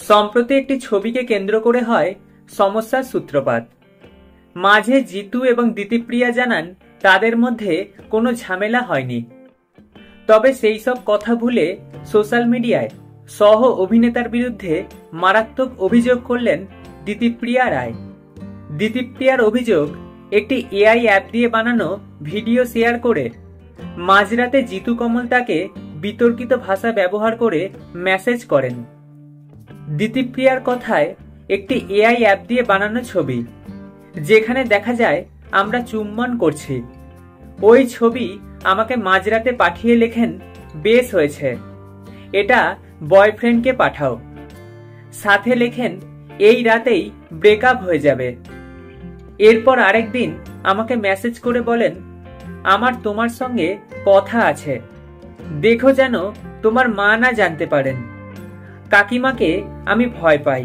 সম্প্রতি একটি ছবিকে কেন্দ্র করে হয় সমস্যার সূত্রপাত। মাঝে জিতু এবং দিতিপ্রিয়া জানান তাদের মধ্যে কোনো ঝামেলা হয়নি। তবে সেই সব কথা ভুলে সোশ্যাল মিডিয়ায় সহ অভিনেতার বিরুদ্ধে মারাত্মক অভিযোগ করলেন দিতিপ্রিয়া রায়। দিতিপ্রিয়ার অভিযোগ, একটি এআই অ্যাপ দিয়ে বানানো ভিডিও শেয়ার করে মাঝরাতে জিতু কমল তাকে বিতর্কিত ভাষা ব্যবহার করে মেসেজ করেন। দিতিপ্রিয়ার কথায়, একটি এআই অ্যাপ দিয়ে বানানো ছবি যেখানে দেখা যায় আমরা চুম্বন করছি, ওই ছবি আমাকে মাঝরাতে পাঠিয়ে লেখেন, বেশ হয়েছে, এটা বয়ফ্রেন্ডকে পাঠাও। সাথে লেখেন, এই রাতেই ব্রেকআপ হয়ে যাবে। এরপর আরেকদিন আমাকে মেসেজ করে বলেন, আমার তোমার সঙ্গে কথা আছে, দেখো যেন তোমার মা না জানতে পারেন, কাকিমাকে আমি ভয় পাই।